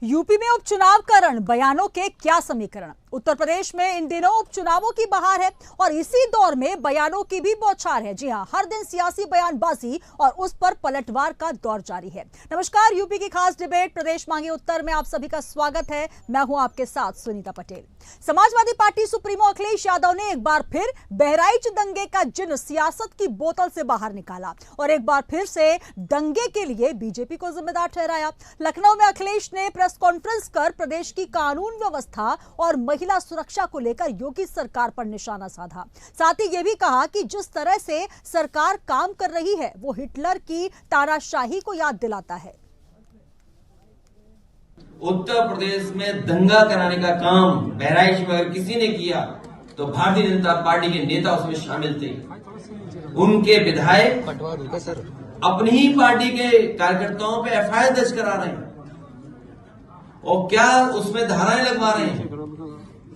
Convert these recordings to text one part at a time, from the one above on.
UP में उपचुनाव का रण, बयानों के क्या समीकरण। उत्तर प्रदेश में इन दिनों उपचुनावों की बहार है और इसी दौर में बयानों की भी बौछार है। जी हां, हर दिन सियासी बयानबाजी और उस पर पलटवार का दौर जारी है। नमस्कार, यूपी की खास डिबेट प्रदेश मांगे उत्तर में आप सभी का स्वागत है। मैं हूं आपके साथ सुनीता पटेल। समाजवादी पार्टी सुप्रीमो अखिलेश यादव ने एक बार फिर बहराइच दंगे का जिन्न सियासत की बोतल से बाहर निकाला और एक बार फिर से दंगे के लिए बीजेपी को जिम्मेदार ठहराया। लखनऊ में अखिलेश ने प्रेस कॉन्फ्रेंस कर प्रदेश की कानून व्यवस्था और महिला सुरक्षा को लेकर योगी सरकार पर निशाना साधा। साथ ही यह भी कहा कि जिस तरह से सरकार काम कर रही है वो हिटलर की तानाशाही को याद दिलाता है। उत्तर प्रदेश में दंगा कराने का काम बहराइच में अगर किसी ने किया तो भारतीय जनता पार्टी के नेता उसमें शामिल थे। उनके विधायक अपनी ही पार्टी के कार्यकर्ताओं पे एफआईआर दर्ज करा रहे हैं और क्या उसमें धाराएं लगवा रहे हैं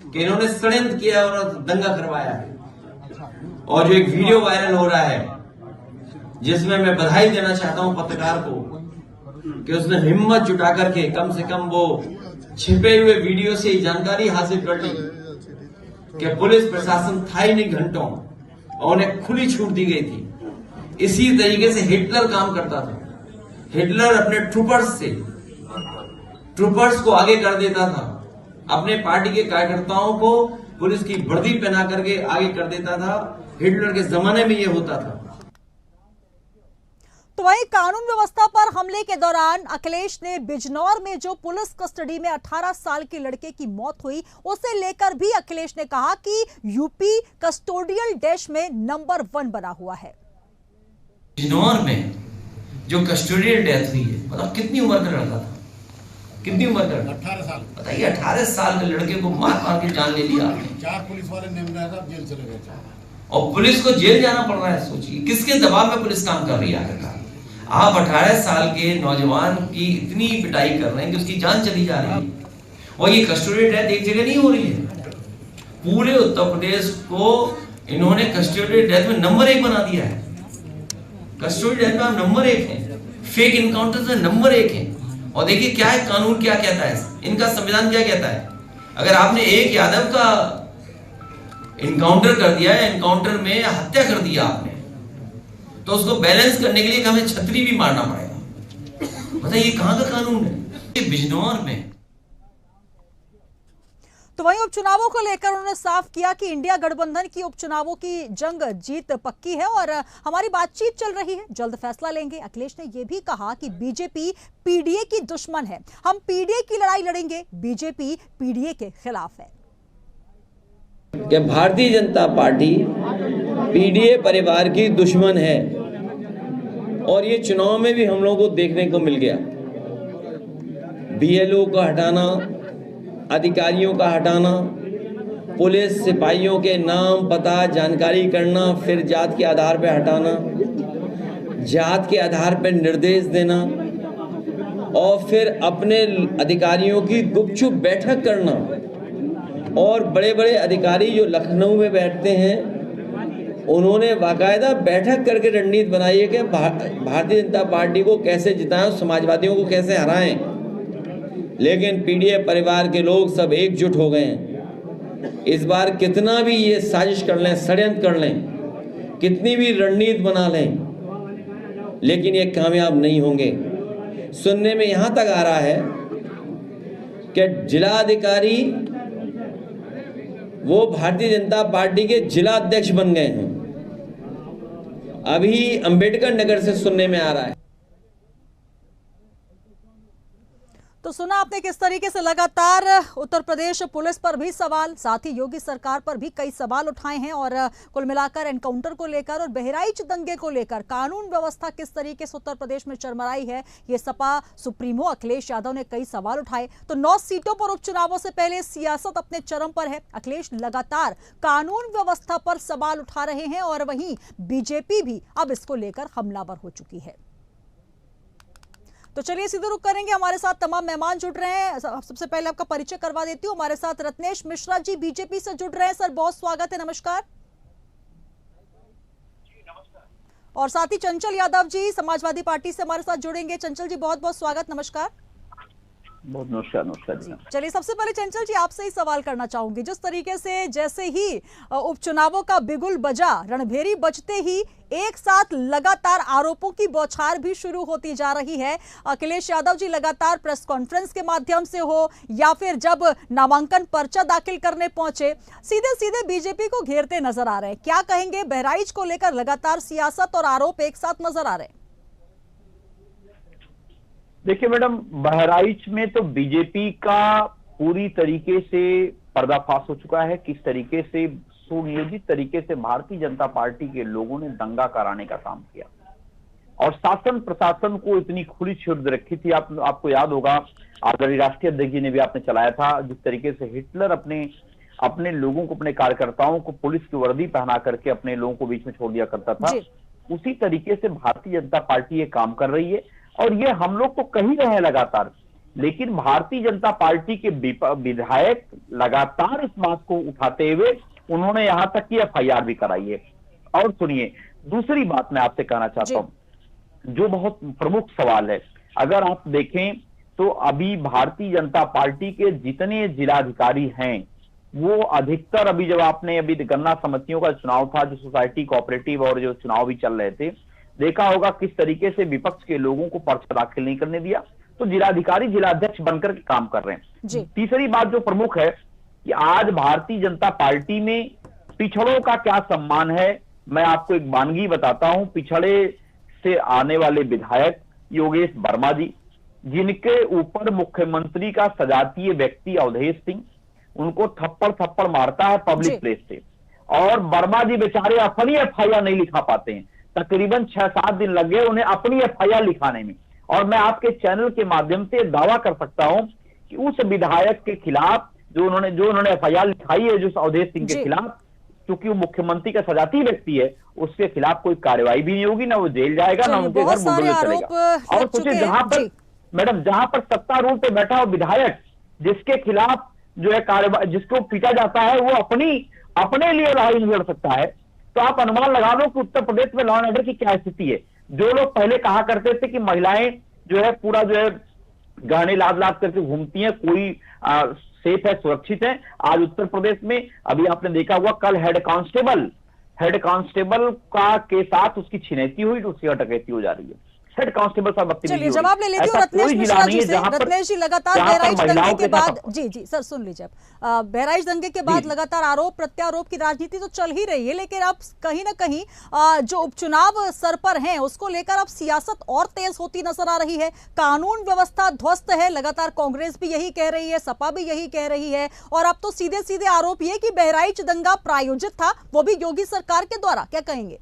कि इन्होंने षड्यंत्र किया और दंगा करवाया है। और जो एक वीडियो वायरल हो रहा है जिसमें मैं बधाई देना चाहता हूं पत्रकार को कि उसने हिम्मत जुटा करके कम से कम वो छिपे हुए वीडियो से ही जानकारी हासिल कर ली कि पुलिस प्रशासन था ही नहीं घंटों और उन्हें खुली छूट दी गई थी। इसी तरीके से हिटलर काम करता था। हिटलर अपने ट्रूपर्स को आगे कर देता था, अपने पार्टी के कार्यकर्ताओं को पुलिस की वर्दी पहना करके आगे कर देता था। हिटलर के जमाने में यह होता था। तो वहीं कानून व्यवस्था पर हमले के दौरान अखिलेश ने बिजनौर में जो पुलिस कस्टडी में 18 साल के लड़के की मौत हुई उसे लेकर भी अखिलेश ने कहा कि यूपी कस्टोडियल डैश में नंबर 1 बना हुआ है। बिजनौर में जो कस्टोडियल डेथ हुई है, मतलब कितनी उम्र का लड़का था, कितनी उम्र का? 18 साल। बताइए, 18 साल के लड़के को मार मार के जान ले लिया आपने। 4 पुलिस वाले जेल चले गए और पुलिस को जेल जाना पड़ रहा है। सोचिए किसके दबाव में पुलिस काम कर रही है। आप 18 साल के नौजवान की इतनी पिटाई कर रहे हैं कि उसकी जान चली जा रही है। और ये कस्टोडियल डेथ एक जगह नहीं हो रही है, पूरे उत्तर प्रदेश को इन्होंने कस्टोडियल डेथ में नंबर 1 बना दिया है। कस्टोडियल डेथ में आप नंबर 1 है, फेक इनकाउंटर में नंबर 1 है। और देखिए क्या है, कानून क्या कहता है, इनका संविधान क्या कहता है। अगर आपने एक यादव का इनकाउंटर कर दिया है, इनकाउंटर में हत्या कर दिया आपने, तो उसको बैलेंस करने के लिए हमें छतरी भी मारना पड़ेगा। बताइए कहां का कानून है। बिजनौर में तो वहीं उपचुनावों को लेकर उन्होंने साफ किया कि इंडिया गठबंधन की उपचुनावों की जंग जीत पक्की है और हमारी बातचीत चल रही है, जल्द फैसला लेंगे। अखिलेश ने यह भी कहा कि बीजेपी पीडीए की दुश्मन है, हम पीडीए की लड़ाई लड़ेंगे, बीजेपी पीडीए के खिलाफ है। कि भारतीय जनता पार्टी पीडीए परिवार की दुश्मन है और ये चुनाव में भी हम लोगों को देखने को मिल गया। बीएलओ का हटाना, अधिकारियों का हटाना, पुलिस सिपाहियों के नाम पता जानकारी करना, फिर जात के आधार पर हटाना, जात के आधार पर निर्देश देना और फिर अपने अधिकारियों की गुपचुप बैठक करना। और बड़े बड़े अधिकारी जो लखनऊ में बैठते हैं उन्होंने बाकायदा बैठक करके रणनीति बनाई है कि भारतीय जनता पार्टी को कैसे जिताएं, समाजवादियों को कैसे हराएं। लेकिन पीडीए परिवार के लोग सब एकजुट हो गए हैं। इस बार कितना भी ये साजिश कर लें, षड्यंत्र कर लें, कितनी भी रणनीति बना लें, लेकिन ये कामयाब नहीं होंगे। सुनने में यहां तक आ रहा है कि जिलाधिकारी वो भारतीय जनता पार्टी के जिला अध्यक्ष बन गए हैं। अभी अंबेडकर नगर से सुनने में आ रहा है। तो सुना आपने किस तरीके से लगातार उत्तर प्रदेश पुलिस पर भी सवाल, साथ ही योगी सरकार पर भी कई सवाल उठाए हैं और कुल मिलाकर एनकाउंटर को लेकर और बहराइच दंगे को लेकर कानून व्यवस्था किस तरीके से उत्तर प्रदेश में चरमराई है, ये सपा सुप्रीमो अखिलेश यादव ने कई सवाल उठाए। तो 9 सीटों पर उपचुनावों से पहले सियासत अपने चरम पर है। अखिलेश लगातार कानून व्यवस्था पर सवाल उठा रहे हैं और वहीं बीजेपी भी अब इसको लेकर हमलावर हो चुकी है। तो चलिए सीधे रुक करेंगे, हमारे साथ तमाम मेहमान जुड़ रहे हैं। सबसे पहले आपका परिचय करवा देती हूँ। हमारे साथ रत्नेश मिश्रा जी बीजेपी से जुड़ रहे हैं। सर बहुत स्वागत है, नमस्कार। और साथ ही चंचल यादव जी समाजवादी पार्टी से हमारे साथ जुड़ेंगे। चंचल जी बहुत बहुत स्वागत, नमस्कार। बहुत नमस्कार जी। चलिए, सबसे पहले चंचल जी आपसे ही सवाल करना चाहूंगी। जिस तरीके से जैसे ही उपचुनावों का बिगुल बजा, रणभेरी बजते ही एक साथ लगातार आरोपों की बौछार भी शुरू होती जा रही है। अखिलेश यादव जी लगातार प्रेस कॉन्फ्रेंस के माध्यम से हो या फिर जब नामांकन पर्चा दाखिल करने पहुंचे, सीधे सीधे बीजेपी को घेरते नजर आ रहे हैं। क्या कहेंगे, बहराइच को लेकर लगातार सियासत और आरोप एक साथ नजर आ रहे हैं? देखिए मैडम, बहराइच में तो बीजेपी का पूरी तरीके से पर्दाफाश हो चुका है। किस तरीके से सुनियोजित तरीके से भारतीय जनता पार्टी के लोगों ने दंगा कराने का काम किया और शासन प्रशासन को इतनी खुली छूट दे रखी थी। आपको याद होगा, आदरणीय राष्ट्रीय अध्यक्ष जी ने भी आपने चलाया था, जिस तरीके से हिटलर अपने लोगों को, अपने कार्यकर्ताओं को पुलिस की वर्दी पहना करके अपने लोगों को बीच में छोड़ दिया करता था, उसी तरीके से भारतीय जनता पार्टी ये काम कर रही है। और ये हम लोग तो कह ही रहे हैं लगातार, लेकिन भारतीय जनता पार्टी के विधायक लगातार इस बात को उठाते हुए उन्होंने यहां तक की एफआईआर भी कराई है। और सुनिए, दूसरी बात मैं आपसे कहना चाहता हूं, जो बहुत प्रमुख सवाल है, अगर आप देखें तो अभी भारतीय जनता पार्टी के जितने जिलाधिकारी हैं वो अधिकतर, अभी जब आपने अभी गन्ना समितियों का चुनाव था, जो सोसाइटी कोऑपरेटिव और जो चुनाव भी चल रहे थे, देखा होगा किस तरीके से विपक्ष के लोगों को पर्चा दाखिल नहीं करने दिया, तो जिलाधिकारी जिलाध्यक्ष बनकर के काम कर रहे हैं। तीसरी बात जो प्रमुख है कि आज भारतीय जनता पार्टी में पिछड़ों का क्या सम्मान है। मैं आपको एक वानगी बताता हूं। पिछड़े से आने वाले विधायक योगेश वर्मा जी, जिनके ऊपर मुख्यमंत्री का सजातीय व्यक्ति अवधेश सिंह उनको थप्पड़ मारता है पब्लिक प्लेस से, और वर्मा जी बेचारे अपनी एफआईआर नहीं लिखा पाते हैं। तकरीबन 6-7 दिन लग गए उन्हें अपनी एफआईआर लिखाने में। और मैं आपके चैनल के माध्यम से दावा कर सकता हूं कि उस विधायक के खिलाफ जो उन्होंने एफआईआर लिखाई है, जो अवधेश सिंह के खिलाफ, क्योंकि वो मुख्यमंत्री का सजाती व्यक्ति है, उसके खिलाफ कोई कार्रवाई भी नहीं होगी, ना वो जेल जाएगा, ना उनके घर बुलडोजर चलेगा। और सोचिए, जहां पर मैडम, जहां पर सत्तारूढ़ पे बैठा हो विधायक, जिसके खिलाफ जो है कार्रवाई, जिसको पीटा जाता है, वो अपने लिए लड़ाई नहीं लड़ सकता है, तो आप अनुमान लगा लो कि उत्तर प्रदेश में लॉ एंड ऑर्डर की क्या स्थिति है। जो लोग पहले कहा करते थे कि महिलाएं जो है पूरा जो है गहने लाद करके घूमती हैं, कोई सेफ है, सुरक्षित है, आज उत्तर प्रदेश में अभी आपने देखा हुआ, कल हेड कांस्टेबल का के साथ उसकी छिनैती हुई, तो उसकी डकैती हो जा रही है। हेड कांस्टेबल साहब, चलिए जवाब ले लेती हूँ रत्नेश मिश्रा जी से। रत्नेश जी, लगातार बहराइच दंगे के बाद, जी सर सुन लीजिए, बहराइच दंगे के बाद लगातार आरोप प्रत्यारोप की राजनीति तो चल ही रही है, लेकिन अब कहीं ना कहीं जो उपचुनाव सर पर हैं उसको लेकर अब सियासत और तेज होती नजर आ रही है। कानून व्यवस्था ध्वस्त है, लगातार कांग्रेस भी यही कह रही है, सपा भी यही कह रही है, और अब तो सीधे सीधे आरोप ये कि बहराइच दंगा प्रायोजित था, वो भी योगी सरकार के द्वारा। क्या कहेंगे?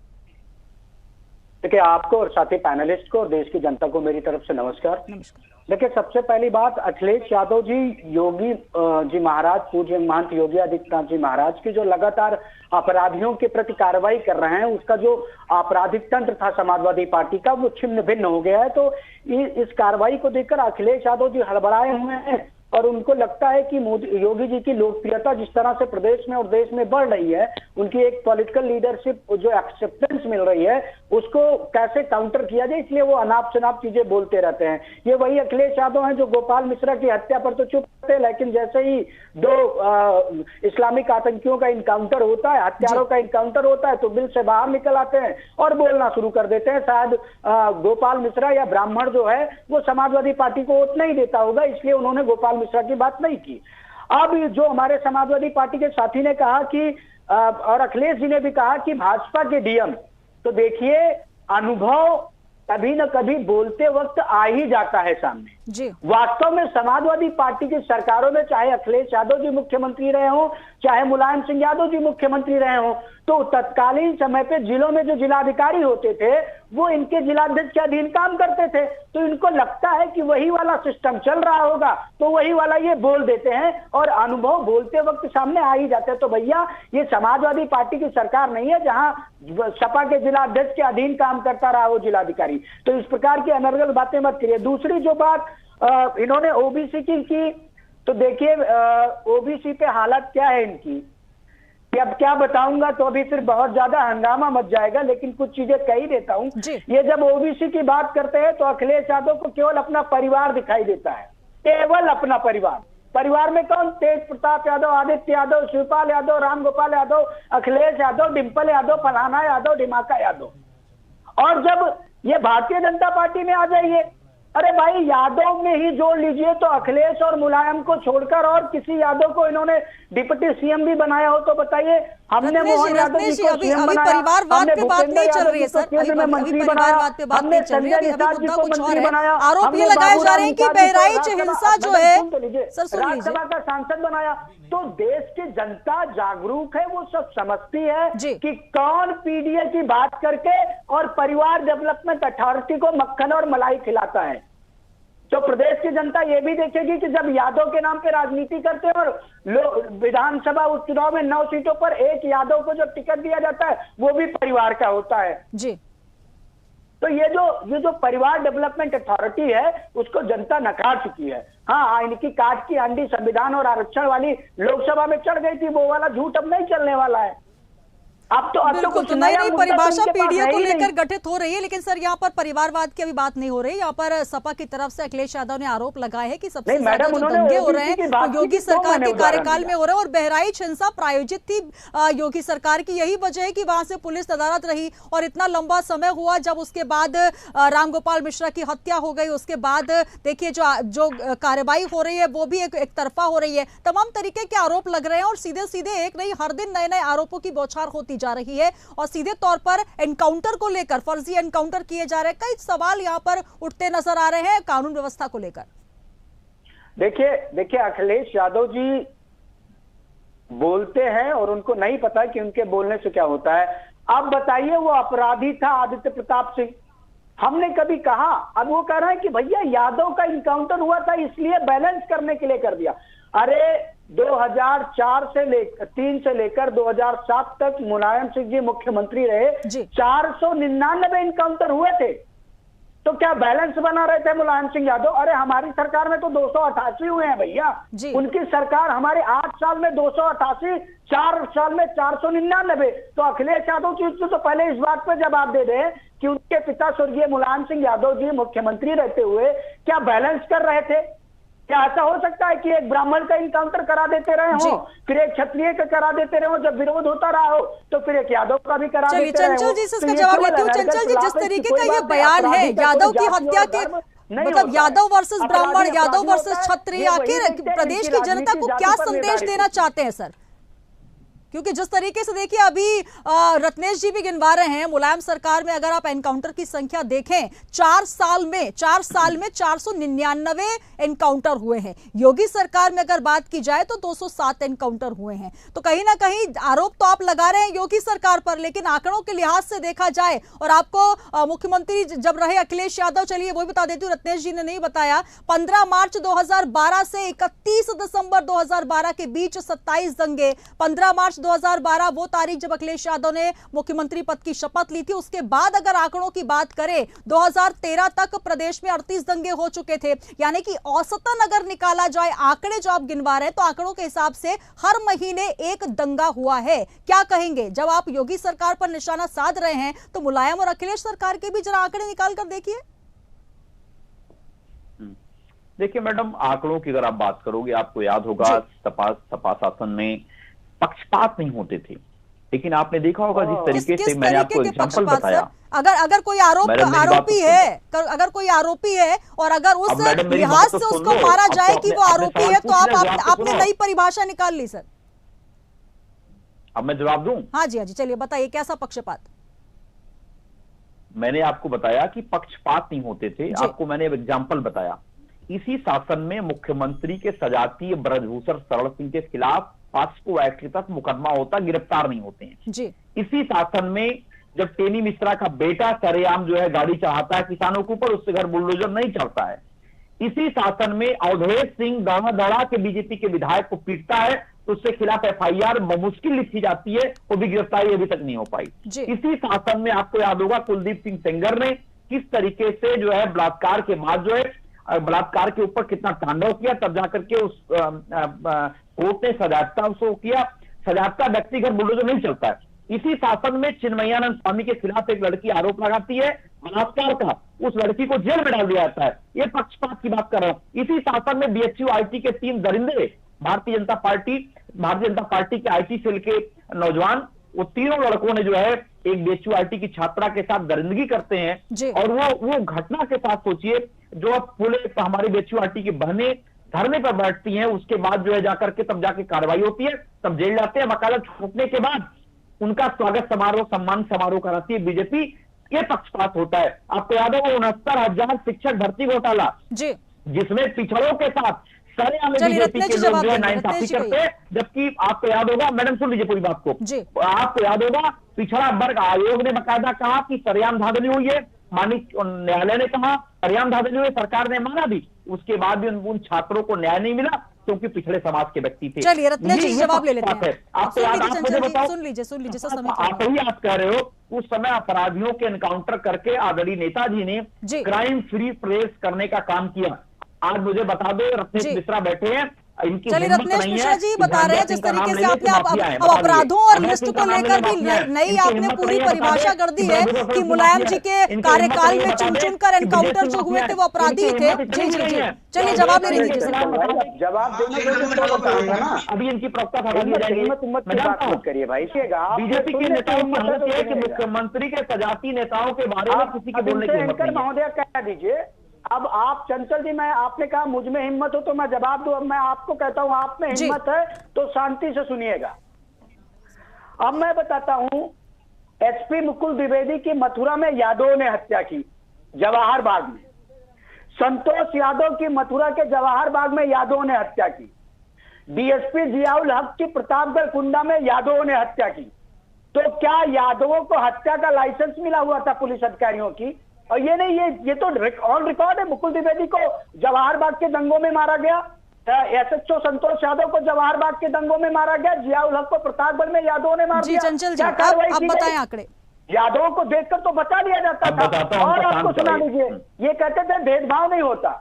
देखिए, आपको और साथी पैनलिस्ट को और देश की जनता को मेरी तरफ से नमस्कार। देखिए, सबसे पहली बात, अखिलेश यादव जी, योगी जी महाराज, पूज्य महंत योगी आदित्यनाथ जी महाराज की जो लगातार अपराधियों के प्रति कार्रवाई कर रहे हैं, उसका जो आपराधिक तंत्र था समाजवादी पार्टी का, वो छिन्न भिन्न हो गया है। तो इस कार्रवाई को देखकर अखिलेश यादव जी हड़बड़ाए हुए हैं और उनको लगता है कि योगी जी की लोकप्रियता जिस तरह से प्रदेश में और देश में बढ़ रही है, उनकी एक पॉलिटिकल लीडरशिप जो एक्सेप्टेंस मिल रही है, उसको कैसे काउंटर किया जाए, इसलिए वो अनाप शनाप चीजें बोलते रहते हैं। ये वही अखिलेश यादव हैं जो गोपाल मिश्रा की हत्या पर तो चुप थे, लेकिन जैसे ही दो इस्लामिक आतंकियों का इनकाउंटर होता है, हत्यारों का इनकाउंटर होता है, तो बिल से बाहर निकल आते हैं और बोलना शुरू कर देते हैं। शायद गोपाल मिश्रा या ब्राह्मण जो है वो समाजवादी पार्टी को वोट नहीं देता होगा, इसलिए उन्होंने गोपाल मिश्रा की बात नहीं की। अब जो हमारे समाजवादी पार्टी के साथी ने कहा कि और अखिलेश जी ने भी कहा कि भाजपा के डीएम, तो देखिए अनुभव कभी न कभी बोलते वक्त आ ही जाता है सामने जी। वास्तव में समाजवादी पार्टी की सरकारों में चाहे अखिलेश यादव जी मुख्यमंत्री रहे हो, चाहे मुलायम सिंह यादव जी मुख्यमंत्री रहे हो, तो तत्कालीन समय पे जिलों में जो जिलाधिकारी होते थे वो इनके जिलाध्यक्ष के अधीन काम करते थे। तो इनको लगता है कि वही वाला सिस्टम चल रहा होगा, तो वही वाला ये बोल देते हैं और अनुभव बोलते वक्त सामने आ ही जाते हैं। तो भैया, ये समाजवादी पार्टी की सरकार नहीं है जहां सपा के जिलाध्यक्ष के अधीन काम करता रहा वो जिलाधिकारी। तो इस प्रकार की अनर्गल बातें मत करिए। दूसरी जो बात इन्होंने ओबीसी की, तो देखिए ओबीसी पे हालत क्या है इनकी, अब क्या बताऊंगा तो अभी फिर बहुत ज्यादा हंगामा मच जाएगा, लेकिन कुछ चीजें कह ही देता हूं। ये जब ओबीसी की बात करते हैं तो अखिलेश यादव को केवल अपना परिवार दिखाई देता है, केवल अपना परिवार। परिवार में कौन? तेज प्रताप यादव, आदित्य यादव, शिवपाल यादव, राम गोपाल यादव, अखिलेश यादव, डिंपल यादव, फलाना यादव, ढिमाका यादव। और जब ये भारतीय जनता पार्टी में आ जाइए, अरे भाई यादव में ही जोड़ लीजिए तो अखिलेश और मुलायम को छोड़कर और किसी यादव को इन्होंने डिप्टी सीएम भी बनाया हो तो बताइए। हमने मोहन यादव जी को सीएम बनाया, परिवारवाद पे बात नहीं चल रही है सर, केंद्र में मंत्री बनाया, हमने संजय निषाद जी को मंत्री बनाया, आरोप ये लगाए जा रहे हैं कि बहराइच हिंसा जो है राज्यसभा का सांसद बनाया। तो देश की जनता जागरूक है, वो सब समझती है कि कौन पीडीए की बात करके और परिवार डेवलपमेंट अथॉरिटी को मक्खन और मलाई खिलाता है। तो प्रदेश की जनता ये भी देखेगी कि जब यादव के नाम पे राजनीति करते हैं और विधानसभा उपचुनाव में 9 सीटों पर एक यादव को जो टिकट दिया जाता है वो भी परिवार का होता है जी। तो ये जो परिवार डेवलपमेंट अथॉरिटी है उसको जनता नकार चुकी है। हाँ, इनकी काट की हांडी संविधान और आरक्षण वाली लोकसभा में चढ़ गई थी, वो वाला झूठ अब नहीं चलने वाला है। अब तो बिल्कुल, तो नई परिभाषा पीडीए को लेकर गठित हो रही है, लेकिन सर यहाँ पर परिवारवाद की अभी बात नहीं हो रही। यहाँ पर सपा की तरफ से अखिलेश यादव ने आरोप लगाए हैं कि सबसे ज्यादा जो दंगे हो रहे हैं वो योगी सरकार के कार्यकाल में हो रहे हैं और बहराइच हिंसा प्रायोजित थी योगी सरकार की। यही वजह है कि वहां से पुलिस नदारत रही और इतना लंबा समय हुआ। जब उसके बाद रामगोपाल मिश्रा की हत्या हो गई, उसके बाद देखिए जो कार्रवाई हो रही है वो भी एक तरफा हो रही है। तमाम तरीके के आरोप लग रहे हैं और सीधे सीधे एक नहीं, हर दिन नए नए आरोपों की बौछार होती जा रही है और सीधे तौर पर एनकाउंटर को लेकर, फर्जी एनकाउंटर किए जा रहे हैं। कई सवाल यहां पर उठते नजर आ रहे हैं कानून व्यवस्था को लेकर। देखिए अखिलेश यादव जी बोलते हैं और उनको नहीं पता कि उनके बोलने से क्या होता है। अब बताइए, वो अपराधी था आदित्य प्रताप सिंह, हमने कभी कहा? अब वो कह रहा है कि भैया यादव का इनकाउंटर हुआ था इसलिए बैलेंस करने के लिए कर दिया। अरे 2004 से लेकर 3 से लेकर 2007 तक मुलायम सिंह जी मुख्यमंत्री रहे, 499 इनकाउंटर हुए थे। तो क्या बैलेंस बना रहे थे मुलायम सिंह यादव? अरे हमारी सरकार में तो 288 हुए हैं भैया, उनकी सरकार हमारे 8 साल में 288, 4 साल में 499। तो अखिलेश यादव जी तो पहले इस बात पर जवाब दे दें कि उनके पिता स्वर्गीय मुलायम सिंह यादव जी मुख्यमंत्री रहते हुए क्या बैलेंस कर रहे थे? क्या ऐसा हो सकता है कि एक ब्राह्मण का इनकाउंटर करा देते रहे हो, फिर एक क्षत्रिय का करा देते रहे हो, जब विरोध होता रहा हो तो फिर एक यादव का भी करा देते रहे हो? चंचल जी से इसका जवाब लेती हूँ। चंचल जी, जिस तरीके का ये बयान है यादव की हत्या के, मतलब यादव वर्सेस ब्राह्मण, यादव वर्सेस क्षत्रिय, आखिर प्रदेश की जनता को क्या संदेश देना चाहते हैं सर? क्योंकि जिस तरीके से देखिए अभी रत्नेश जी भी गिनवा रहे हैं, मुलायम सरकार में अगर आप एनकाउंटर की संख्या देखें 4 साल में 499 एनकाउंटर हुए हैं। योगी सरकार में अगर बात की जाए तो 207 एनकाउंटर हुए हैं। तो कहीं ना कहीं आरोप तो आप लगा रहे हैं योगी सरकार पर, लेकिन आंकड़ों के लिहाज से देखा जाए और आपको मुख्यमंत्री जब रहे अखिलेश यादव, चलिए वो भी बता देती हूँ, रत्नेश जी ने नहीं बताया, 15 मार्च 2012 से 31 दिसंबर 2012 के बीच 27 दंगे। 15 मार्च 2012 वो तारीख जब अखिलेश यादव ने मुख्यमंत्री पद की शपथ ली थी। उसके बाद अगर आंकड़ों की बात करें 2013 तक प्रदेश में 38 दंगे हो चुके थे। यानी कि औसतन अगर निकाला जाए आंकड़े जो आप गिनवा रहे हैं तो आंकड़ों के हिसाब से हर महीने एक दंगा हुआ है। क्या कहेंगे? जब आप योगी सरकार पर निशाना साध रहे हैं तो मुलायम और अखिलेश सरकार के भी जरा आंकड़े निकाल कर देखिए। देखिए मैडम, आंकड़ों की अगर आप बात करोगे, आपको याद होगा सपा शासन में पक्षपात नहीं होते थे, लेकिन आपने देखा होगा जिस तरीके से मैंने आपको एग्जांपल बताया, अगर कोई आरोपी है, अगर कोई आरोपी है और अगर उस लिहाज से उसको मारा जाए कि वो आरोपी है तो आपने नई परिभाषा निकाल ली सर। अब मैं जवाब दूं? हाँ जी, चलिए बताइए कैसा पक्षपात? मैंने आपको बताया कि पक्षपात नहीं होते थे, आपको मैंने एग्जाम्पल बताया। इसी शासन में मुख्यमंत्री के सजातीय ब्रजभूषण शरण सिंह के खिलाफ पॉक्सो एक्ट के तहत मुकदमा होता, गिरफ्तार नहीं होते हैं जी। इसी शासन में जब टेनी मिश्रा का बेटा सरेआम जो है गाड़ी चढ़ाता है किसानों के ऊपर, उससे घर बुलडोजर नहीं चढ़ता है। इसी शासन में अवधेश सिंह दौड़ा के बीजेपी के विधायक को पीटता है तो उसके खिलाफ एफआईआर बमुश्किल लिखी जाती है, वो भी गिरफ्तारी अभी तक नहीं हो पाई। इसी शासन में आपको याद होगा कुलदीप सिंह सेंगर ने किस तरीके से जो है बलात्कार के बाद जो है बलात्कार के ऊपर कितना तांडव किया, तब जाकर के उस कोर्ट ने सजागता उसको किया। सजागता व्यक्ति घर बुलडोजर नहीं चलता है। इसी शासन में चिन्मयानंद स्वामी के खिलाफ एक लड़की आरोप लगाती है, बलात्कार का, उस लड़की को जेल में डाल दिया जाता है। ये पक्षपात की बात कर रहा हूं। इसी शासन में बीएचयू आईटी के 3 दरिंदे, भारतीय जनता पार्टी के आईटी सेल के नौजवान, वो तीनों लड़कों ने जो है एक बीएचयू आईटी की छात्रा के साथ दरिंदगी करते हैं। और वो घटना के साथ सोचिए, जो अब पूरे हमारी बीएचयू आईटी की बहनें धरने पर बैठती हैं, उसके बाद जो है जाकर के तब जाके कार्रवाई होती है, तब जेल जाते हैं। वकालत छूटने के बाद उनका स्वागत समारोह, सम्मान समारोह कराती है बीजेपी। ये पक्षपात होता है। आपको याद है वो 69,000 शिक्षक भर्ती घोटाला, जिसमें पिछड़ों के साथ बीजेपी के लोग जो है नाइंसाफी करते हैं, जबकि आपको याद होगा, मैडम सुन लीजिए पूरी बात को, आपको याद होगा पिछड़ा वर्ग आयोग ने बाकायदा कहा कि सरेआम धांधली हुई है, माननीय न्यायालय ने कहा सरेआम धांधली हुई, सरकार ने माना भी, उसके बाद भी उन छात्रों को न्याय नहीं मिला क्योंकि पिछड़े समाज के व्यक्ति थे। चलिए रत्नेश जी जवाब ले लेते हैं। आपको याद, आप मुझे बताओ, सुन लीजिए आप ही आप कह रहे हो उस समय अपराधियों के एनकाउंटर करके आदरणीय नेताजी ने क्राइम फ्री प्रेस करने का काम किया। आज मुझे बता दो, रत्नेश मिश्रा बैठे हैं, इनकी चलिए रत्नेश मिश्रा जी बता रहे हैं जिस तरीके से आपने अब अपराधों और लिस्ट को लेकर भी नई आपने पूरी परिभाषा कर दी है कि मुलायम जी के कार्यकाल में चुन कर एनकाउंटर जो हुए थे वो अपराधी थे। जी चलिए जवाब ले लीजिए। जवाब देने ना, अभी इनकी प्रवक्ता हटा दी जाएगी। करिए भाई, बीजेपी के नेताओं की हालत है कि मुख्यमंत्री के सजाती नेताओं के बारे में किसी के बोलने की हिम्मत नहीं है। महोदय कह दीजिए। अब आप चंचल जी, मैं आपने कहा मुझ में हिम्मत हो तो मैं जवाब दूं। अब मैं आपको कहता हूं आप में हिम्मत है तो शांति से सुनिएगा। अब मैं बताता हूं, एसपी मुकुल द्विवेदी की मथुरा में यादवों ने हत्या की, जवाहर बाग में। संतोष यादव की मथुरा के जवाहर बाग में यादवों ने हत्या की। डीएसपी जियाउल हक की प्रतापगढ़ कुंडा में यादवों ने हत्या की। तो क्या यादवों को हत्या का लाइसेंस मिला हुआ था पुलिस अधिकारियों की? और ये नहीं, ये तो ऑन रिकॉर्ड है। मुकुल द्विवेदी को जवाहर बाग के दंगों में मारा गया, एसएचओ संतोष यादव को जवाहर बाग के दंगों में मारा गया, जियाउल हक को प्रतापगढ़ में यादवों ने मार दिया। चंचल जी आप बताएं आंकड़े। यादवों को देखकर तो बचा लिया जाता था। और आपको सुना लीजिए, ये कहते थे भेदभाव नहीं होता।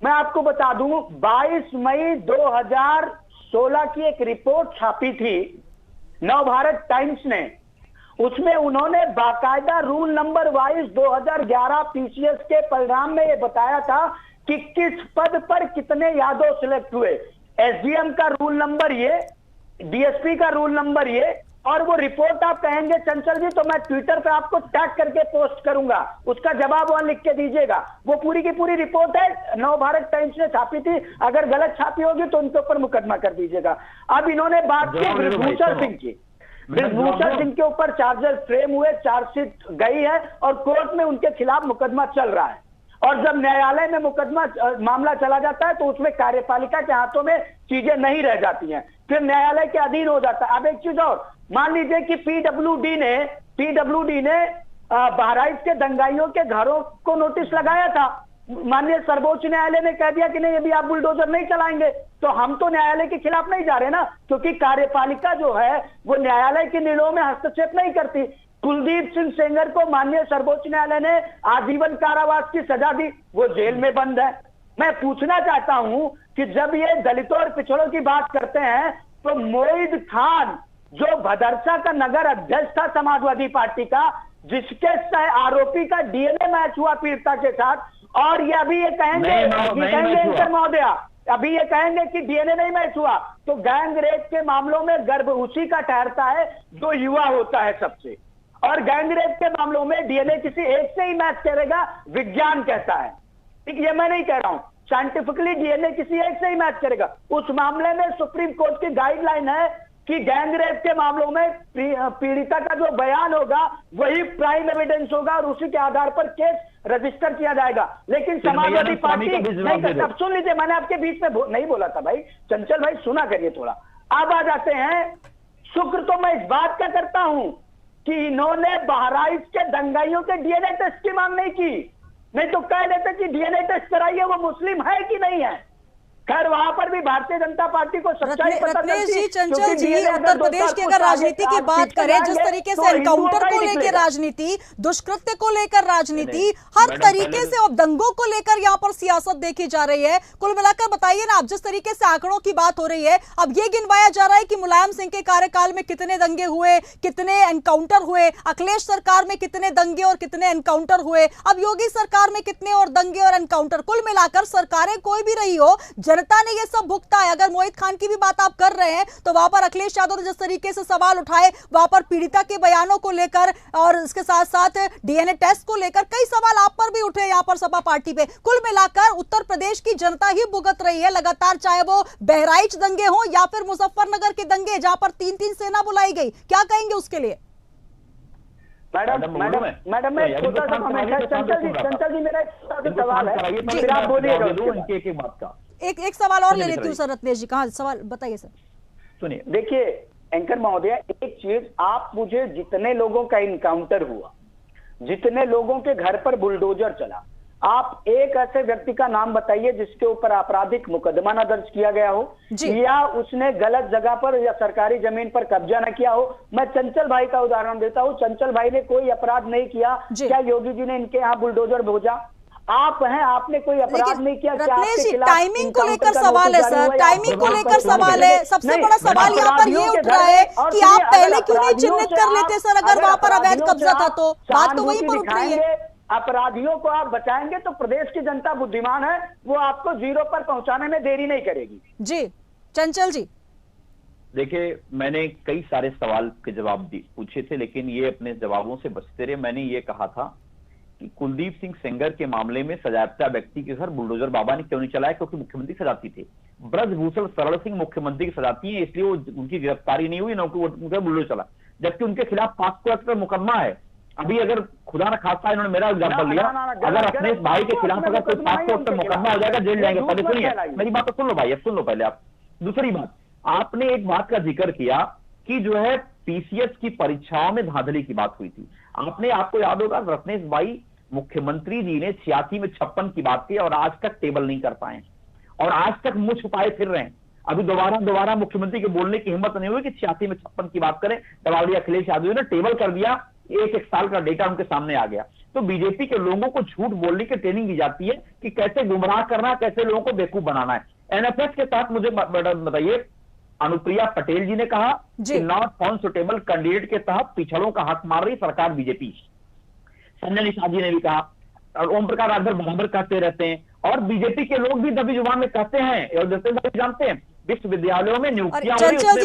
मैं आपको बता दूं, 22 मई 2016 की एक रिपोर्ट छापी थी नवभारत टाइम्स ने। उसमें उन्होंने बाकायदा रूल नंबर वाइज 2011 पीसीएस के परिणाम में ये बताया था कि किस पद पर कितने यादव सिलेक्ट हुए। एसडीएम का रूल नंबर ये, डीएसपी का रूल नंबर ये, और वो रिपोर्ट आप कहेंगे चंचल जी तो मैं ट्विटर पे आपको टैग करके पोस्ट करूंगा, उसका जवाब वहां लिख के दीजिएगा। वो पूरी की पूरी रिपोर्ट है, नवभारत टाइम्स ने छापी थी। अगर गलत छापी होगी तो उनके ऊपर मुकदमा कर दीजिएगा। अब इन्होंने बात की बृजभूषण सिंह की। बृजभूषण सिंह के ऊपर चार्जेस फ्रेम हुए, चार्जशीट गई है और कोर्ट में उनके खिलाफ मुकदमा चल रहा है। और जब न्यायालय में मामला चला जाता है तो उसमें कार्यपालिका के हाथों में चीजें नहीं रह जाती हैं, फिर न्यायालय के अधीन हो जाता है। अब एक चीज और मान लीजिए कि पीडब्ल्यूडी ने बहराइच के दंगाइयों के घरों को नोटिस लगाया था। माननीय सर्वोच्च न्यायालय ने कह दिया कि नहीं अभी आप बुलडोजर नहीं चलाएंगे, तो हम तो न्यायालय के खिलाफ नहीं जा रहे ना, क्योंकि कार्यपालिका जो है वो न्यायालय के निर्णयों में हस्तक्षेप नहीं करती। कुलदीप सिंह सेंगर को माननीय सर्वोच्च न्यायालय ने आजीवन कारावास की सजा दी, वो जेल में बंद है। मैं पूछना चाहता हूं कि जब ये दलितों और पिछड़ों की बात करते हैं तो मोईद खान जो भदरसा का नगर अध्यक्ष था समाजवादी पार्टी का, जिसके आरोपी का डीएनए मैच हुआ पीड़िता के साथ, और ये अभी ये कहेंगे महोदया, अभी ये कहेंगे कि डीएनए नहीं मैच हुआ, तो गैंग रेप के मामलों में गर्भ उसी का ठहरता है जो युवा होता है सबसे, और गैंग रेप के मामलों में डीएनए किसी एक से ही मैच करेगा, विज्ञान कहता है। ठीक, ये मैं नहीं कह रहा हूं, साइंटिफिकली डीएनए किसी एक से ही मैच करेगा। उस मामले में सुप्रीम कोर्ट की गाइडलाइन है कि गैंग रेप के मामलों में पीड़िता का जो बयान होगा वही प्राइम एविडेंस होगा और उसी के आधार पर केस रजिस्टर किया जाएगा। लेकिन समाजवादी पार्टी नहीं करता। अब सुन लीजिए, मैंने आपके बीच में नहीं बोला था भाई, चंचल भाई सुना करिए थोड़ा। अब आ जाते हैं, शुक्र तो मैं इस बात का करता हूं कि इन्होंने बहराइच के दंगाइयों के डीएनए टेस्ट की मांग नहीं की, नहीं तो कह देते कि डीएनए टेस्ट कराइए वो मुस्लिम है कि नहीं है। खैर वहां पर भी भारतीय जनता पार्टी को सच्चाई पता रत्नेश जी, चलती, चंचल क्योंकि जी, DNA उत्तर प्रदेश की अगर राजनीति की बात करें, जिस तरीके से एनकाउंटर को लेकर राजनीति, दुष्कृत्य को लेकर राजनीति, हर तरीके से अब दंगों को लेकर यहाँ पर सियासत देखी जा रही है। कुल मिलाकर बताइए ना आप, जिस तरीके से आंकड़ों की बात हो रही है, अब ये गिनवाया जा रहा है कि मुलायम सिंह के कार्यकाल में कितने दंगे हुए, कितने एनकाउंटर हुए, अखिलेश सरकार में कितने दंगे और कितने एनकाउंटर हुए, अब योगी सरकार में कितने और दंगे और एनकाउंटर। कुल मिलाकर सरकारें कोई भी रही हो, जनता ने ये सब भुगता है। अगर मोहित खान की भी बात आप कर रहे हैं तो वहां पर अखिलेश यादव ने जिस तरीके से सवाल उठाए, वहां पर पीड़िता के बयानों को लेकर और इसके साथ साथ डीएनए टेस्ट को लेकर कई सवाल आप पर भी उठे यहाँ पर सपा पार्टी पे। कुल मिलाकर उत्तर प्रदेश की जनता ही भुगत रही है लगातार, चाहे वो बहराइच दंगे हो या फिर मुजफ्फरनगर के दंगे जहां पर 3-3 सेना बुलाई गई। क्या कहेंगे उसके लिए? मैडम मैं छोटा सा कमेंट, चंचल जी मेरा एक छोटा सा सवाल है, फिर आप बोलिएगा एक बात का। एक सवाल और ले लेती हूँ सर। रत्नेश जी कहाँ सवाल बताइए सर। सुनिए, देखिए एंकर महोदय, एक चीज आप मुझे, जितने लोगों का इनकाउंटर हुआ, जितने लोगों के घर पर बुलडोजर चला, आप एक ऐसे व्यक्ति का नाम बताइए जिसके ऊपर आपराधिक मुकदमा न दर्ज किया गया हो या उसने गलत जगह पर या सरकारी जमीन पर कब्जा न किया हो। मैं चंचल भाई का उदाहरण देता हूं, चंचल भाई ने कोई अपराध नहीं किया, क्या योगी जी ने इनके यहाँ बुलडोजर भेजा? आप हैं, आपने कोई अपराध नहीं किया। रत्नेश जी, टाइमिंग को लेकर सवाल है सर, टाइमिंग को लेकर सवाल है। सबसे बड़ा सवाल यहाँ पर ये उठ रहा है कि आप पहले क्यों नहीं चिन्हित कर लेते सर, अगर वहां पर अवैध कब्जा था तो? बात तो वहीं पर उठ रही है। अपराधियों को आप बचाएंगे तो प्रदेश की जनता बुद्धिमान है, वो आपको जीरो पर पहुंचाने में देरी नहीं करेगी। जी चंचल जी, देखिए मैंने कई सारे सवाल के जवाब पूछे थे, लेकिन ये अपने जवाबों से बचते रहे। मैंने ये कहा था कि कुलदीप सिंह सेंगर के मामले में सजायाफ्ता व्यक्ति के घर बुलडोजर बाबा ने क्यों नहीं चलाया? क्योंकि मुख्यमंत्री सजाती थे। ब्रजभूषण शरण सिंह मुख्यमंत्री की सजाती है, इसलिए वो उनकी गिरफ्तारी नहीं हुई, न उनका बुलडोजर चला, जबकि उनके खिलाफ पॉक्सो एक्ट पर मुकदमा है। अभी अगर खुदा न खास्ता, इन्होंने मेरा एग्जाम्पल लिया, अगर अपने भाई के खिलाफ अगर कोई पॉक्सो एक्ट पर मुकदमा हो जाएगा, जेल जाएंगे। पहले सुनिए मेरी बात तो सुन लो भाई, अब सुन लो पहले आप। दूसरी बात, आपने एक बात का जिक्र किया कि जो है पीसीएस की परीक्षाओं में धांधली की बात हुई थी। आपको याद होगा रत्नेश भाई, मुख्यमंत्री जी ने 86 में 56 की बात की और आज तक टेबल नहीं कर पाए और आज तक मुंह छुपाए फिर रहे हैं। अभी दोबारा मुख्यमंत्री के बोलने की हिम्मत नहीं हुई कि 86 में 56 की बात करें। दबावली अखिलेश यादव ने टेबल कर दिया, एक साल का डेटा उनके सामने आ गया। तो बीजेपी के लोगों को झूठ बोलने की ट्रेनिंग दी जाती है कि कैसे गुमराह करना, कैसे लोगों को बेवकूफ बनाना है। एनएफएस के साथ मुझे बताइए, अनुप्रिया पटेल जी ने कहा कि नॉट फाउंड सुटेबल कैंडिडेट के तहत पिछड़ों का हक मार रही सरकार बीजेपी। संजय निषाद जी ने भी कहा और ओम प्रकाश राजभर बराबर कहते रहते हैं और बीजेपी के लोग भी दबी जुबान में कहते हैं और जानते हैं विश्वविद्यालयों में नियुक्तियां। चंचल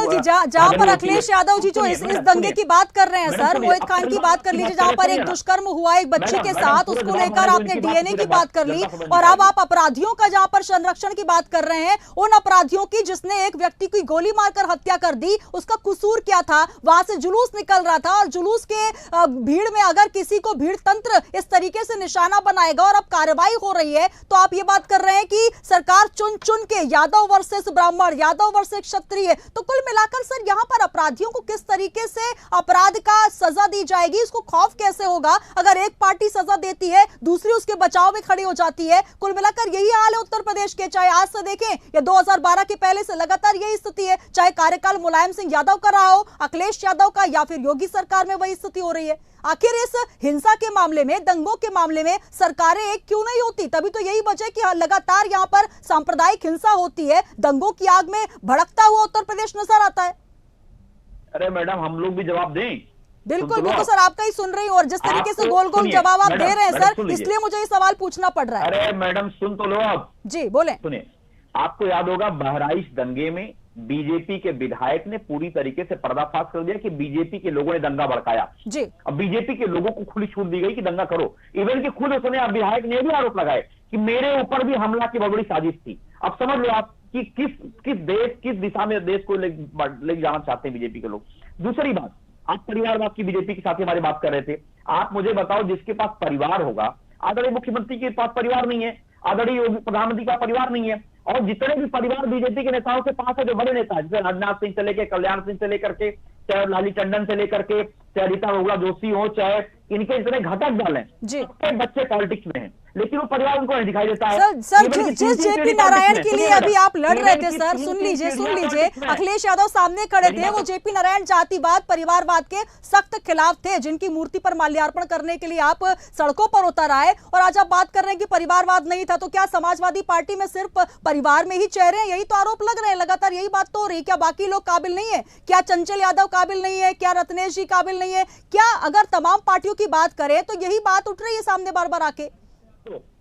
जी जहां पर अखिलेश यादव जी जो इस दंगे की बात कर रहे हैं सर, मोहित खान की बात कर लीजिए, जहां पर एक दुष्कर्म हुआ एक बच्ची के साथ, उसको लेकर आपने डीएनए की बात कर ली, और अब आप अपराधियों का जहां पर संरक्षण की बात कर रहे हैं, उन अपराधियों की जिसने एक व्यक्ति की गोली मारकर हत्या कर दी, उसका कसूर क्या था? वहां से जुलूस निकल रहा था और जुलूस के भीड़ में अगर किसी को भीड़ तंत्र इस तरीके से निशाना बनाएगा और अब कार्रवाई हो रही है, तो आप ये बात कर रहे हैं कि सरकार चुन चुन के यादव वर्सेस ब्राह्मण, यादव वर्सेस क्षत्रिय। तो कुल मिलाकर सर यहाँ पर अपराधियों को किस तरीके से अपराध का सजा दी जाएगी, इसको खौफ कैसे होगा? अगर एक पार्टी सजा देती है, दूसरी उसके बचाव में खड़ी हो जाती है। कुल मिलाकर यही हाल है उत्तर प्रदेश के, चाहे आज से देखें या 2012 के पहले से लगातार यही स्थिति है, चाहे कार्यकाल मुलायम सिंह यादव का रहा हो, अखिलेश यादव का, या फिर योगी सरकार में वही स्थिति हो रही है। आखिर इस हिंसा के मामले में, दंगों के मामले में सरकारें एक क्यों नहीं होती? तभी तो यही वजह कि लगातार यहाँ पर सांप्रदायिक हिंसा होती है, दंगों की आग में भड़कता हुआ उत्तर प्रदेश नजर आता है। अरे मैडम, हम लोग भी जवाब दें? बिल्कुल बिल्कुल सर, आपका ही सुन रही हूँ, और जिस तरीके से गोल गोल जवाब आप दे रहे हैं सर, इसलिए मुझे ये सवाल पूछना पड़ रहा है। अरे मैडम सुन तो लो अब। जी बोले। सुनिए, आपको याद होगा बहराइच दंगे में बीजेपी के विधायक ने पूरी तरीके से पर्दाफाश कर दिया कि बीजेपी के लोगों ने दंगा भड़काया जी। अब बीजेपी के लोगों को खुली छूट दी गई कि दंगा करो। इवन कि खुद उसने विधायक ने भी आरोप लगाए कि मेरे ऊपर भी हमला की बहुत बड़ी साजिश थी। अब समझ लो आप कि किस दिशा में देश को ले जाना चाहते हैं बीजेपी के लोग। दूसरी बात, आप परिवारवाद की बीजेपी के साथ ही हमारी बात कर रहे थे। आप मुझे बताओ, जिसके पास परिवार होगा, आदरणीय मुख्यमंत्री के पास परिवार नहीं है, आदरणीय प्रधानमंत्री का परिवार नहीं है, और जितने भी परिवार बीजेपी के नेताओं के पास है, जो बड़े नेता, जैसे राजनाथ सिंह से लेकर कल्याण सिंह से लेकर के, चाहे लाली टंडन से लेकर के, चाहे रीता बहुगुणा जोशी हो, चाहे इनके इतने घटक दल हैं, जी। सबके बच्चे पॉलिटिक्स में हैं, लेकिन वो परिवार उनको नहीं दिखाई देता है। सर जिस जेपी नारायण के लिए अभी आप लड़ रहे थे सर, सुन लीजिए अखिलेश यादव सामने खड़े थे, वो जेपी नारायण जातिवाद परिवारवाद के सख्त खिलाफ थे, जिनकी मूर्ति पर माल्यार्पण करने के लिए आप सड़कों पर उतर आए, और आज आप बात कर रहे हैं कि परिवारवाद नहीं था। तो क्या समाजवादी पार्टी में सिर्फ परिवार में ही चेहरे हैं? यही तो आरोप लग रहे हैं लगातार, यही बात तो हो रही। क्या बाकी लोग काबिल नहीं है? क्या चंचल यादव काबिल नहीं है? क्या रत्नेश जी काबिल नहीं है? क्या अगर तमाम पार्टियों की बात करें तो यही बात उठ रही है सामने बार बार आके?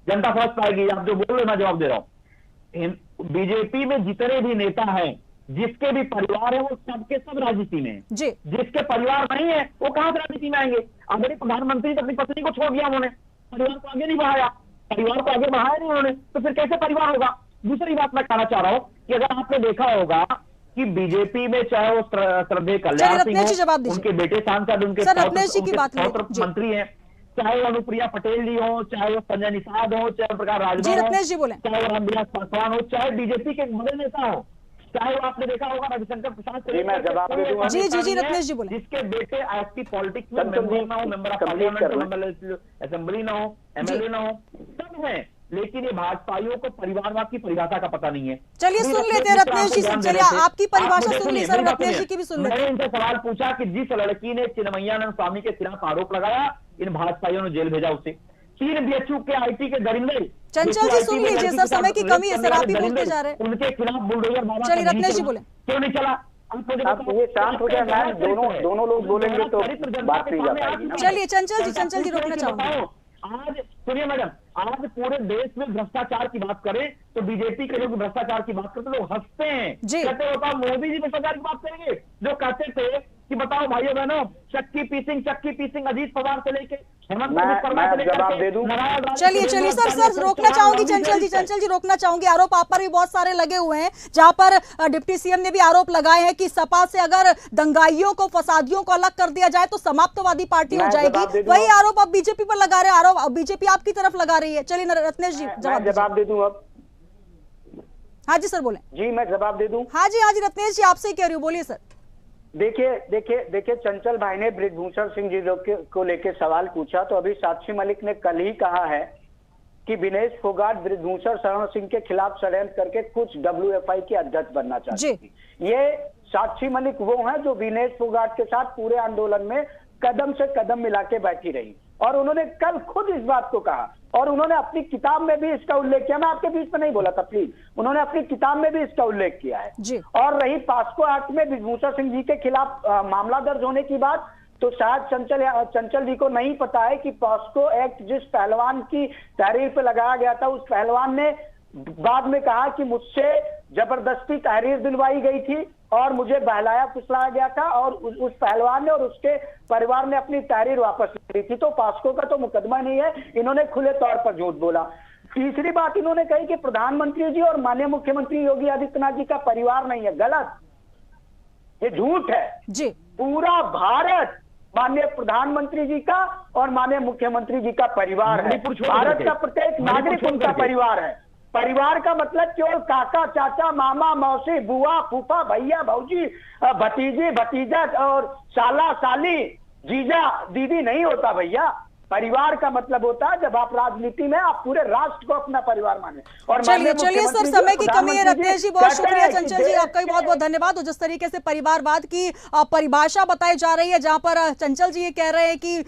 जनता समझ पाएगी, आप जो बोल रहे मैं जवाब दे रहा हूं। बीजेपी में जितने भी नेता हैं, जिसके भी परिवार है, वो सबके सब राजनीति में है। जिसके परिवार नहीं है वो कहां से राजनीति में आएंगे? अगर प्रधानमंत्री तो अपनी पत्नी को छोड़ दिया, उन्होंने परिवार को आगे नहीं बढ़ाया, परिवार को आगे बढ़ाया नहीं उन्होंने, तो फिर कैसे परिवार होगा? दूसरी बात मैं कहना चाह रहा हूं कि अगर आपने देखा होगा कि बीजेपी में चाहे वो श्रद्धेय कल्याण सिंह हो, उनके बेटे सांसद, उनके मंत्री हैं, चाहे वो अनुप्रिया पटेल जी हो, चाहे वो संजय निषाद हो, चाहे प्रकाश राजभर हो, चाहे वो रामविलास पासवान हो, चाहे बीजेपी के बड़े नेता हो, चाहे वो आपने देखा होगा रविशंकर प्रसाद, जी रत्नेश जी बोले, जिसके बेटे एक्टिव पॉलिटिक्स में मेंबर ना हो, मेंबर ऑफ पार्लियामेंट, असेंबली ना हो, एमएलए ना हो, सब है, लेकिन ये भाजपाइयों को परिवारवाद की परिभाषा का पता नहीं है। चलिए सुन लेते हैं रत्नेश जी, चलिए आपकी परिभाषा सुन ली सर, रत्नेश जी की भी सुन लेते हैं। मैंने इनसे सवाल पूछा कि जिस लड़की ने चिन्मयानंद स्वामी के खिलाफ आरोप लगाया, इन भाजपाइयों ने जेल भेजा उसे। 3 बीएचयू के आईटी के दरिंदे, चंचल जी सुन लीजिए सर, समय की कमी है सर, आप ही बोलते जा रहे हैं। उनके खिलाफ बुलडोजर बाबा, चलिए रत्नेश जी बोले, क्यों नहीं चला? आप ये शांत हो जाए मैम, दोनों लोग बोलेंगे तो बात नहीं जा पाएगी। चलिए चंचल जी रोकना चाहूंगा। आज सुनिए मैडम, आज पूरे देश में भ्रष्टाचार की बात करें तो बीजेपी के लोग भ्रष्टाचार की बात करते लोग हंसते हैं, कहते बताओ मोदी जी भ्रष्टाचार की बात करेंगे? जो कहते थे कि बताओ भाइयों बहनों, चक्की पीसिंग अजीत पवार से लेके जवाब दे दूं। चलिए सर रोकना चाहूंगी चंचल जी रोकना चाहूंगी। आरोप आप पर भी बहुत सारे लगे हुए हैं, जहां पर डिप्टी सीएम ने भी आरोप लगाए हैं कि सपा से अगर दंगाइयों को, फसादियों को अलग कर दिया जाए तो समाप्तवादी पार्टी हो जाएगी। वही आरोप आप बीजेपी पर लगा रहे हैं, आरोप बीजेपी आपकी तरफ लगा रही है। चलिए रत्नेश जी जवाब दे दूं अब। हाँ जी सर बोले। जी मैं जवाब दे दूं। हाँ जी रत्नेश जी आपसे ही कह रही हूँ, बोलिए सर। देखिए चंचल भाई ने बृजभूषण सिंह जी को लेकर सवाल पूछा, तो अभी साक्षी मलिक ने कल ही कहा है कि विनेश फोगाट बृजभूषण शरण सिंह के खिलाफ षड्यंत्र करके कुछ WFI के अध्यक्ष बनना चाहती थी। ये साक्षी मलिक वो हैं जो विनेश फोगाट के साथ पूरे आंदोलन में कदम से कदम मिला के बैठी रही, और उन्होंने कल खुद इस बात को कहा, और उन्होंने अपनी किताब में भी इसका उल्लेख किया। मैं आपके बीच में नहीं बोला था प्लीज, उन्होंने अपनी किताब में भी इसका उल्लेख किया है जी। और रही पास्को एक्ट में बृजभूषण सिंह जी के खिलाफ मामला दर्ज होने की बात, तो शायद चंचल जी को नहीं पता है कि पास्को एक्ट जिस पहलवान की तहरीर पे लगाया गया था, उस पहलवान ने बाद में कहा कि मुझसे जबरदस्ती तहरीर दिलवाई गई थी और मुझे बहलाया फुसलाया गया था, और उस पहलवान ने और उसके परिवार ने अपनी तहरीर वापस ली थी। तो पास्को का तो मुकदमा नहीं है, इन्होंने खुले तौर पर झूठ बोला। तीसरी बात इन्होंने कही कि प्रधानमंत्री जी और माननीय मुख्यमंत्री योगी आदित्यनाथ जी का परिवार नहीं है, गलत, ये झूठ है जी। पूरा भारत माननीय प्रधानमंत्री जी का और माननीय मुख्यमंत्री जी का परिवार है। भारत का प्रत्येक नागरिक उनका परिवार है। परिवार का मतलब केवल काका, चाचा, मामा, मौसी, बुआ, फूफा, भैया, भौजी, भतीजी, भतीजा और साला, साली, जीजा, दीदी नहीं होता भैया। परिवार का मतलब होता है जब आप राजनीति में आप पूरे राष्ट्र को अपना परिवार माने। और चलिए सर, समय की कमी है रत्नेश जी, बहुत शुक्रिया चंचल जी, आपका भी बहुत बहुत धन्यवाद। और जिस तरीके से परिवारवाद की परिभाषा बताई जा रही है, जहां पर चंचल जी ये कह रहे हैं कि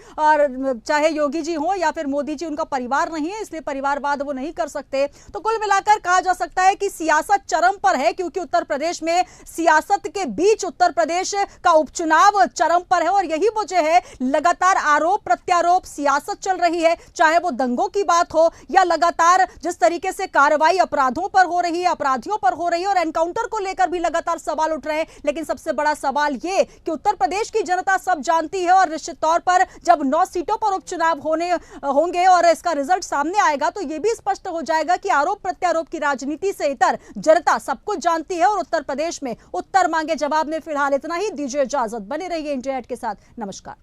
चाहे योगी जी हो या फिर मोदी जी, उनका परिवार नहीं है, इसलिए परिवारवाद वो नहीं कर सकते। तो कुल मिलाकर कहा जा सकता है कि सियासत चरम पर है, क्योंकि उत्तर प्रदेश में सियासत के बीच उत्तर प्रदेश का उपचुनाव चरम पर है, और यही वजह है लगातार आरोप प्रत्यारोप सियासत चल रही है, चाहे वो दंगों की बात हो या लगातार जिस तरीके से कार्रवाई अपराधों पर हो रही है, अपराधियों पर हो रही है, और एनकाउंटर को लेकर भी लगातार सवाल उठ रहे हैं। लेकिन सबसे बड़ा सवाल ये कि उत्तर प्रदेश की जनता सब जानती है, और निश्चित तौर पर जब 9 सीटों पर उपचुनाव होंगे और इसका रिजल्ट सामने आएगा तो यह भी स्पष्ट हो जाएगा कि आरोप प्रत्यारोप की राजनीति से इतर जनता सब कुछ जानती है। और उत्तर प्रदेश में उत्तर मांगे जवाब में फिलहाल इतना ही। दीजिए इजाजत, बने रहिए इंडिया के साथ। नमस्कार।